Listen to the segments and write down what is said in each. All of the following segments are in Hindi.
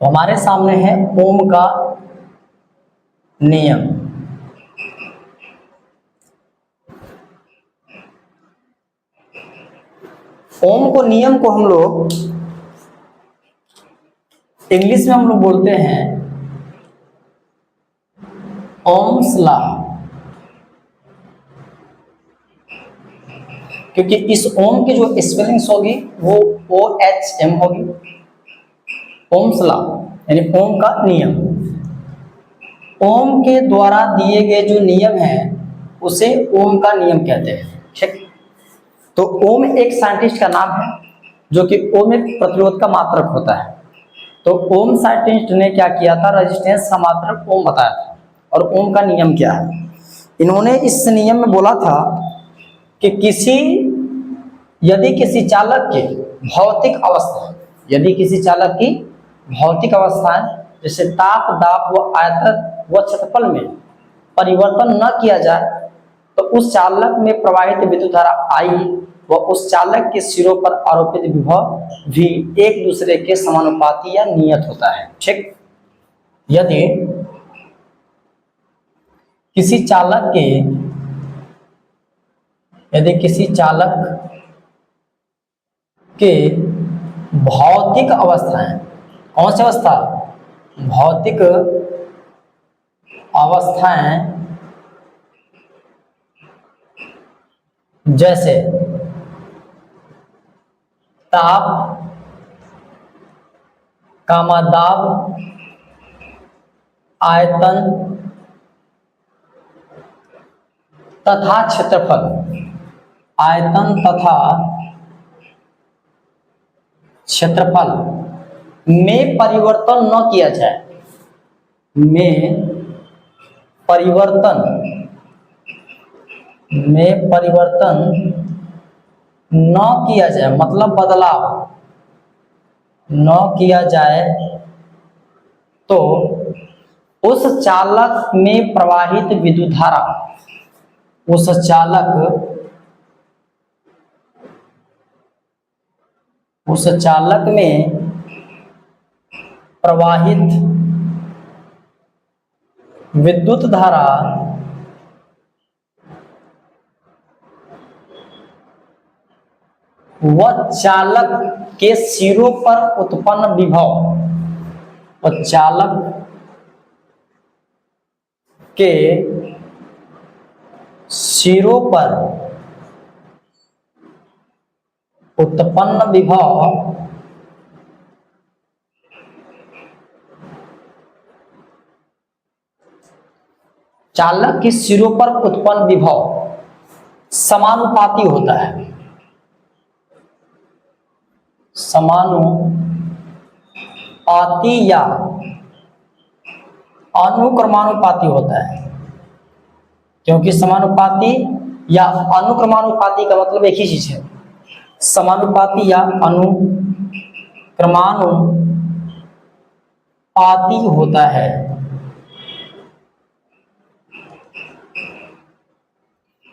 तो हमारे सामने है ओम का नियम। ओम को नियम को हम लोग इंग्लिश में हम लोग बोलते हैं ओम्स लॉ, क्योंकि इस ओम की जो स्पेलिंग्स होगी वो OHM होगी। ओम्स लॉ यानी ओम का नियम। ओम के द्वारा दिए गए जो नियम है उसे ओम का नियम कहते हैं। ठीक, तो ओम एक साइंटिस्ट का नाम है जो कि ओम एक प्रतिरोध का मात्रक होता है। तो ओम साइंटिस्ट ने क्या किया था, रेजिस्टेंस का मात्रक ओम बताया था। और ओम का नियम क्या है, इन्होंने इस नियम में बोला था कि यदि किसी चालक की भौतिक अवस्था, यदि किसी चालक की भौतिक अवस्थाएं जैसे ताप, दाब व आयतन व क्षेत्रफल में परिवर्तन न किया जाए तो उस चालक में प्रवाहित विद्युत धारा I व उस चालक के सिरों पर आरोपित विभव V एक दूसरे के समानुपाती या नियत होता है। ठीक, यदि किसी चालक के भौतिक अवस्थाएं, कौन सी अवस्था, भौतिक अवस्थाएं जैसे ताप, कामादाब, आयतन तथा क्षेत्रफल, आयतन तथा क्षेत्रफल में परिवर्तन न किया जाए, में परिवर्तन न किया जाए, मतलब बदलाव न किया जाए, तो उस चालक में प्रवाहित विद्युत धारा, उस चालक में प्रवाहित विद्युत धारा व चालक के सिरों पर उत्पन्न विभव, व चालक के सिरों पर उत्पन्न विभव चालक के सिरों पर उत्पन्न विभव समानुपाती होता है, समानुपाती या अनुक्रमानुपाती होता है। क्योंकि समानुपाती या अनुक्रमानुपाती का मतलब एक ही चीज है। समानुपाती या अनुक्रमानुपाती होता है।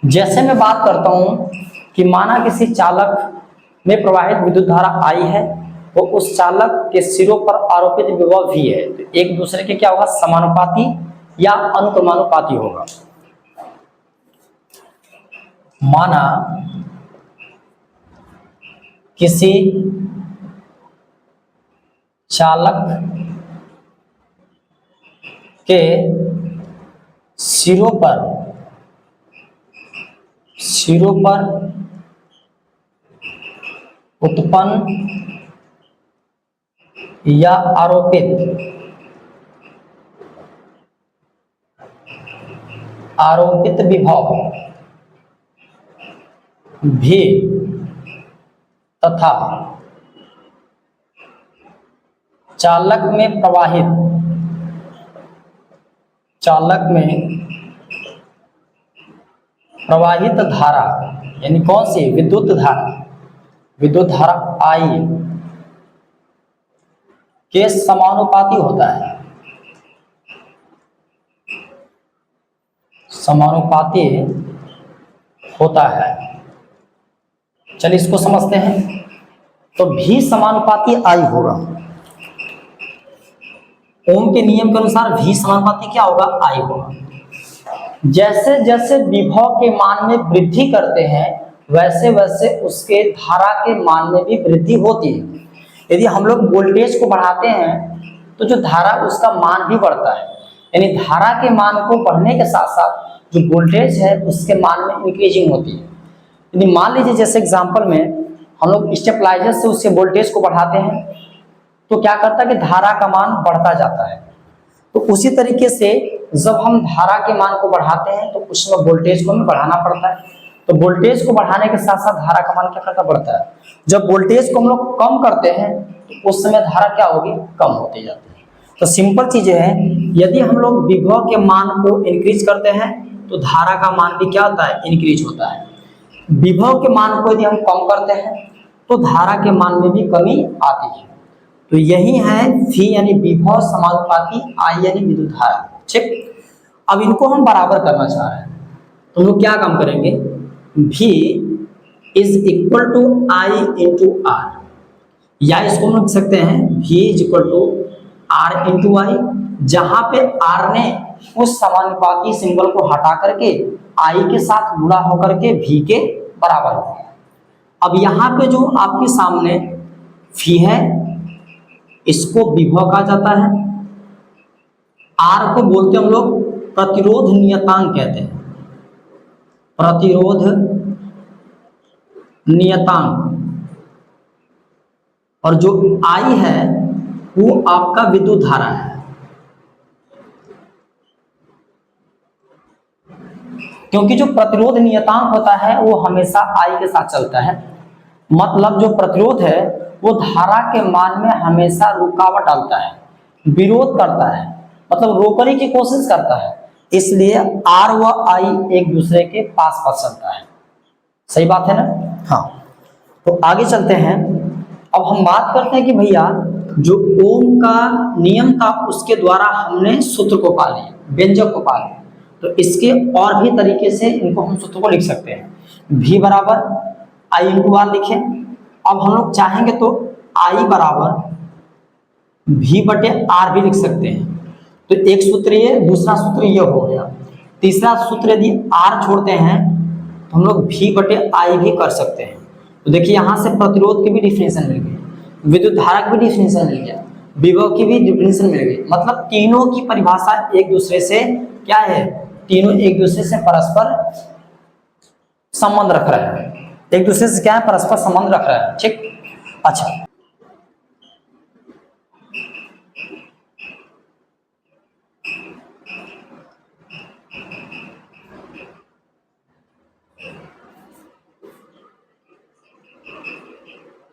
जैसे मैं बात करता हूं कि माना किसी चालक में प्रवाहित विद्युत धारा I है, तो उस चालक के सिरों पर आरोपित विभव V है, तो एक दूसरे के क्या होगा, समानुपाती या अनुक्रमानुपाती होगा। माना किसी चालक के सिरों पर उत्पन्न या आरोपित विभव भी तथा चालक में प्रवाहित धारा यानी कौन सी, विद्युत धारा I के समानुपाती होता है, समानुपाती होता है। चलिए इसको समझते हैं। तो भी समानुपाती I होगा। ओम के नियम के अनुसार V समानुपाती क्या होगा, I होगा। जैसे जैसे विभव के मान में वृद्धि करते हैं वैसे वैसे उसके धारा के मान में भी वृद्धि होती है। यदि हम लोग वोल्टेज को बढ़ाते हैं तो जो धारा उसका मान भी बढ़ता है, यानी धारा के मान को बढ़ने के साथ साथ जो वोल्टेज है उसके मान में इंक्रीजिंग होती है। यदि मान लीजिए जैसे एग्जांपल में हम लोग स्टेबलाइजर से उसके वोल्टेज को बढ़ाते हैं तो क्या करता है कि धारा का मान बढ़ता जाता है। तो उसी तरीके से जब हम धारा के मान को बढ़ाते हैं तो उसमें वोल्टेज को हमें बढ़ाना पड़ता है। तो वोल्टेज को बढ़ाने के साथ साथ धारा का मान क्या करना पड़ता है। जब वोल्टेज को हम लोग कम करते हैं तो उस समय धारा क्या होगी, कम होती जाती है। तो सिंपल चीजें हैं, यदि हम लोग विभव के मान को इंक्रीज करते हैं तो धारा का मान भी क्या होता है, इंक्रीज होता है। विभव के मान को यदि हम कम करते हैं तो धारा के मान में भी कमी आती है। तो यही है V यानी विभव समानुपाती I यानी विद्युत धारा। ठीक, अब इनको हम बराबर करना चाह रहे हैं तो हम लोग क्या काम करेंगे, V is equal to I into R, या इसको हम लिख सकते हैं V is equal to R into I, जहां पे R ने उस समानुपाती सिंबल को हटा करके I के साथ गुणा होकर के V के बराबर हो। अब यहाँ पे जो आपके सामने V है इसको विभव कहा जाता है, R को बोलते हम लोग प्रतिरोध नियतांक कहते हैं, प्रतिरोध नियतांक, और जो I है वो आपका विद्युत धारा है। क्योंकि जो प्रतिरोध नियतांक होता है वो हमेशा I के साथ चलता है, मतलब जो प्रतिरोध है वो धारा के मान में हमेशा रुकावट डालता है, विरोध करता है, मतलब रोकने की कोशिश करता है। इसलिए R व I एक दूसरे के पास पास चलता है। सही बात है ना। हाँ, तो आगे चलते हैं। अब हम बात करते हैं कि भैया जो ओम का नियम था उसके द्वारा हमने सूत्र को पा लिया, व्यंजक को पा लिया। तो इसके और भी तरीके से इनको हम सूत्र को लिख सकते हैं। V बराबर I इंटू R लिखें। अब हम लोग चाहेंगे तो I बराबर V बटे R भी लिख सकते हैं। तो एक सूत्र ये, दूसरा सूत्र ये हो गया। तीसरा सूत्र यदि R छोड़ते हैं तो हम लोग V बटे I भी कर सकते हैं। तो देखिए यहाँ से प्रतिरोध की भी डिफिनेशन मिल गई, विद्युत धारा की भी डिफिनेशन मिल गया, विभव की भी डिफिनेशन मिल गई। मतलब तीनों की परिभाषा एक दूसरे से क्या है, तीनों एक दूसरे से परस्पर संबंध रख रहा है, एक दूसरे से क्या है, परस्पर संबंध रख रहा है। ठीक, अच्छा,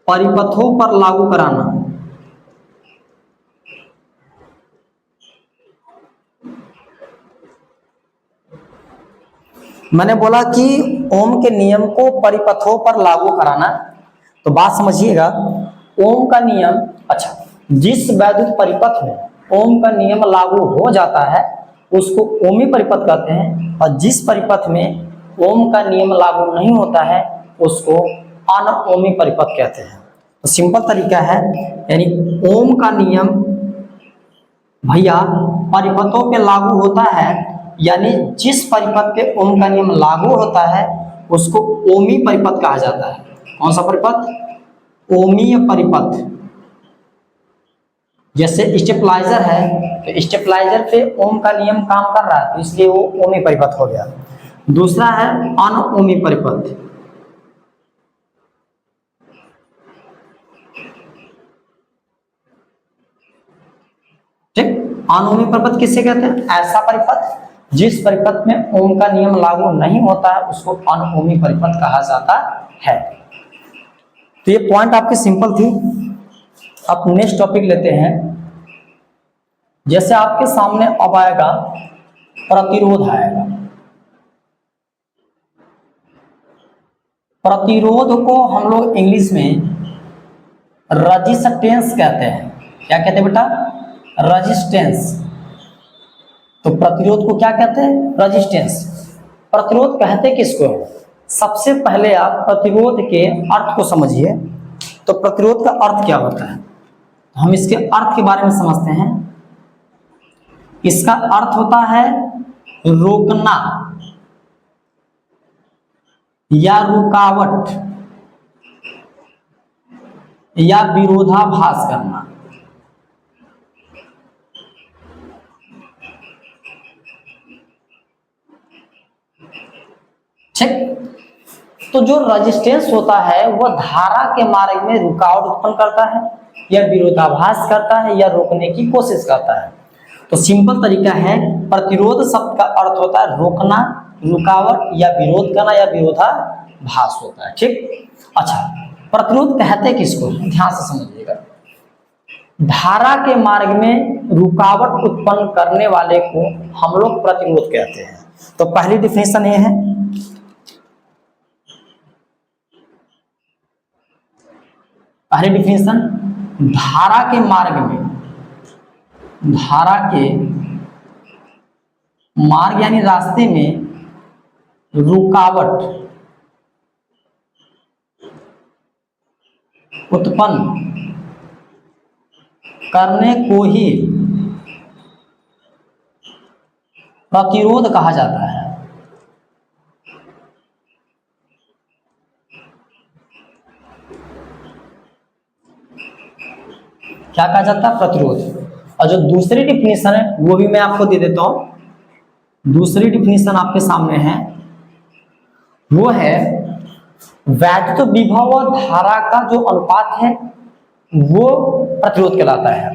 परिपथों पर लागू कराना। मैंने बोला कि ओम के नियम को परिपथों पर लागू कराना, तो बात समझिएगा। ओम का नियम, अच्छा, जिस वैद्युत परिपथ में ओम का नियम लागू हो जाता है उसको ओमी परिपथ कहते हैं, और जिस परिपथ में ओम का नियम लागू नहीं होता है उसको अनओमी परिपथ कहते हैं। तो सिंपल तरीका है, यानी ओम का नियम भैया परिपथों पे लागू होता है, यानी जिस परिपथ पे ओम का नियम लागू होता है उसको ओमी परिपथ कहा जाता है। कौन सा परिपथ, ओमीय परिपथ। जैसे स्टेबलाइजर है तो स्टेबलाइजर पे ओम का नियम काम कर रहा है तो इसलिए वो ओमी परिपथ हो गया। दूसरा है अनओमी परिपथ। ठीक, अनओमी परिपथ किससे कहते हैं, ऐसा परिपथ जिस परिपथ में ओम का नियम लागू नहीं होता है उसको अनओमी परिपथ कहा जाता है। तो ये पॉइंट आपकी सिंपल थी। अब नेक्स्ट टॉपिक लेते हैं। जैसे आपके सामने अब आएगा प्रतिरोध आएगा। प्रतिरोध को हम लोग इंग्लिश में रेजिस्टेंस कहते हैं। क्या कहते हैं बेटा, रेजिस्टेंस। तो प्रतिरोध को क्या कहते हैं, रेजिस्टेंस। प्रतिरोध कहते किसको, सबसे पहले आप प्रतिरोध के अर्थ को समझिए। तो प्रतिरोध का अर्थ क्या होता है, हम इसके अर्थ के बारे में समझते हैं। इसका अर्थ होता है रोकना या रुकावट या विरोधाभास करना। ठीक, तो जो रेजिस्टेंस होता है वह धारा के मार्ग में रुकावट उत्पन्न करता है या विरोधाभास करता है या रोकने की कोशिश करता है। तो सिंपल तरीका है, प्रतिरोध शब्द का अर्थ होता है रोकना, रुकावट या विरोध करना या विरोधाभास होता है। ठीक, अच्छा, प्रतिरोध कहते किसको, ध्यान से समझिएगा। धारा के मार्ग में रुकावट उत्पन्न करने वाले को हम लोग प्रतिरोध कहते हैं। तो पहली डिफिनेशन ये है, पहली डिफिनेशन, धारा के मार्ग में, धारा के मार्ग यानी रास्ते में रुकावट उत्पन्न करने को ही प्रतिरोध कहा जाता है। क्या कहा जाता है, प्रतिरोध। और जो दूसरी डिफिनेशन है वो भी मैं आपको दे देता हूं। दूसरी डिफिनेशन आपके सामने है, वो है वैद्युत विभव और धारा का जो अनुपात है वो प्रतिरोध कहलाता है।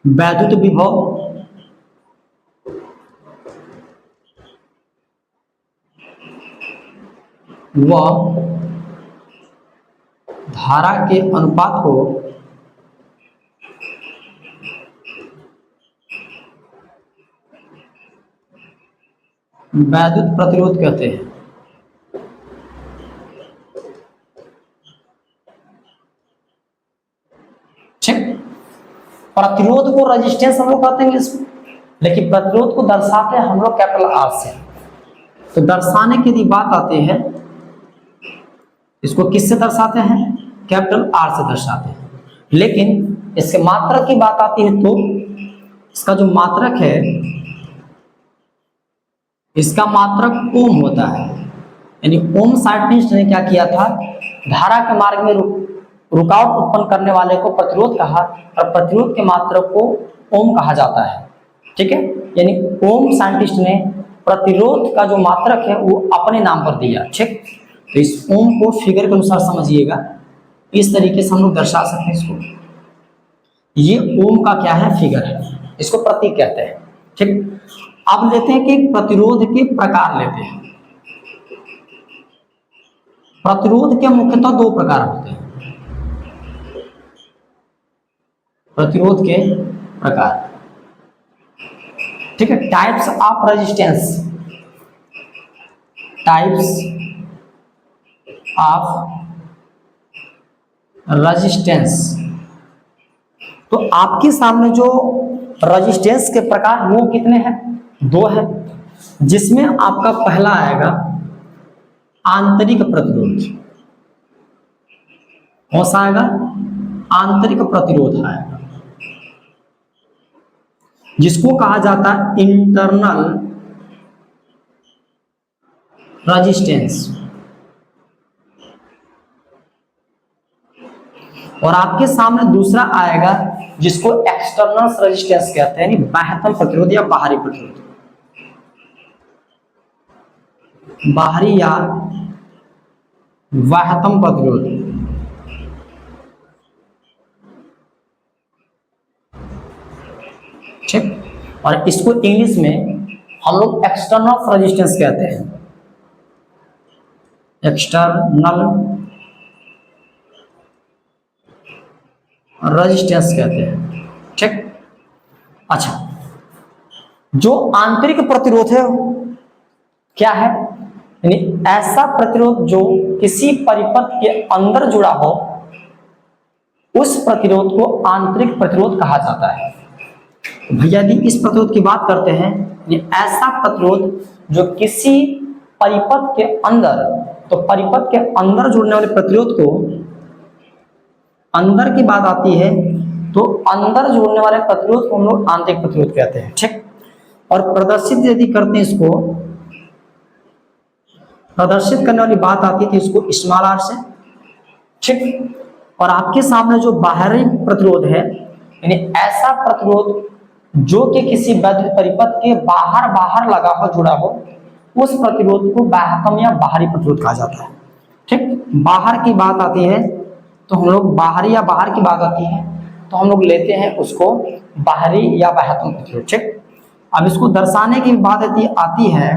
वैद्युत विभव व धारा के अनुपात को वैद्युत प्रतिरोध कहते हैं। ठीक, प्रतिरोध को रेजिस्टेंस हम लोग कहते हैं इसको, लेकिन प्रतिरोध को दर्शाते हैं हम लोग कैपिटल आर से। तो दर्शाने की यदि बात आती है, इसको किससे दर्शाते हैं, कैपिटल आर से दर्शाते हैं। लेकिन इसके मात्रक की बात आती है तो इसका जो मात्रक है, इसका मात्रक ओम होता है। यानी ओम साइंटिस्ट ने क्या किया था, धारा के मार्ग में रुकावट उत्पन्न करने वाले को प्रतिरोध कहा और प्रतिरोध के मात्रक को ओम कहा जाता है। ठीक है, यानी ओम साइंटिस्ट ने प्रतिरोध का जो मात्रक है वो अपने नाम पर दिया। ठीक, तो इस ओम को फिगर के अनुसार समझिएगा, इस तरीके से हम लोग दर्शा सकते हैं इसको। ये ओम का क्या है, फिगर है, इसको प्रतीक कहते हैं। ठीक, अब लेते हैं कि प्रतिरोध के प्रकार लेते हैं। प्रतिरोध के मुख्यतः दो प्रकार होते हैं। प्रतिरोध के प्रकार, ठीक है, types of resistance, types of resistance. तो आपके सामने जो रेजिस्टेंस के प्रकार वो कितने हैं, दो है, जिसमें आपका पहला आएगा आंतरिक प्रतिरोध। कौन सा आएगा, आंतरिक प्रतिरोध आएगा, जिसको कहा जाता है इंटरनल रेजिस्टेंस। और आपके सामने दूसरा आएगा जिसको एक्सटर्नल रेजिस्टेंस कहते हैं, यानी बाह्यतम प्रतिरोध या बाहरी प्रतिरोध, बाहरी या बाह्यतम प्रतिरोध। ठीक, और इसको इंग्लिश में हम लोग एक्सटर्नल रेजिस्टेंस कहते हैं, एक्सटर्नल रेजिस्टेंस कहते हैं। ठीक, अच्छा, जो आंतरिक प्रतिरोध है क्या है, यानी ऐसा प्रतिरोध जो किसी परिपथ के अंदर जुड़ा हो, उस प्रतिरोध को आंतरिक प्रतिरोध कहा जाता है। तो भैया यदि इस प्रतिरोध की बात करते हैं, ये ऐसा प्रतिरोध जो किसी परिपथ के अंदर, तो परिपथ के अंदर जुड़ने वाले प्रतिरोध को, अंदर की बात आती है तो अंदर जुड़ने वाले प्रतिरोध को हम लोग आंतरिक प्रतिरोध कहते हैं। ठीक, और प्रदर्शित यदि करते हैं, इसको प्रदर्शित करने वाली बात आती थी इसको स्मॉल आर से, ठीक। और आपके सामने जो बाहरी प्रतिरोध है, यानी ऐसा प्रतिरोध जो कि किसी वैद्युत परिपथ के बाहर बाहर लगा हो, जुड़ा हो, उस प्रतिरोध को बाह्यतम या बाहरी प्रतिरोध कहा जाता है, ठीक। बाहर की बात आती है तो हम लोग बाहरी या बाहर की बात आती है तो हम लोग लेते हैं उसको बाहरी या बाह्यतम प्रतिरोध, ठीक। अब इसको दर्शाने की बात आती है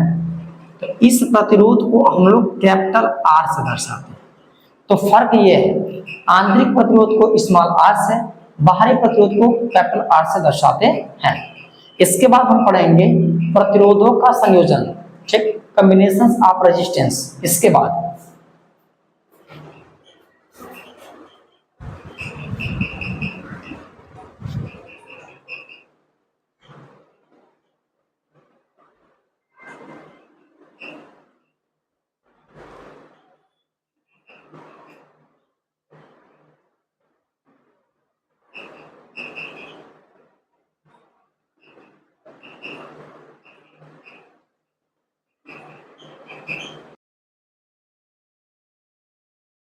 तो इस प्रतिरोध को हम लोग कैपिटल आर से दर्शाते हैं। तो फर्क ये है, आंतरिक प्रतिरोध को स्मॉल आर से, बाहरी प्रतिरोध को कैपिटल आर से दर्शाते हैं। इसके बाद हम पढ़ेंगे प्रतिरोधों का संयोजन, ठीक, कॉम्बिनेशन ऑफ रेजिस्टेंस। इसके बाद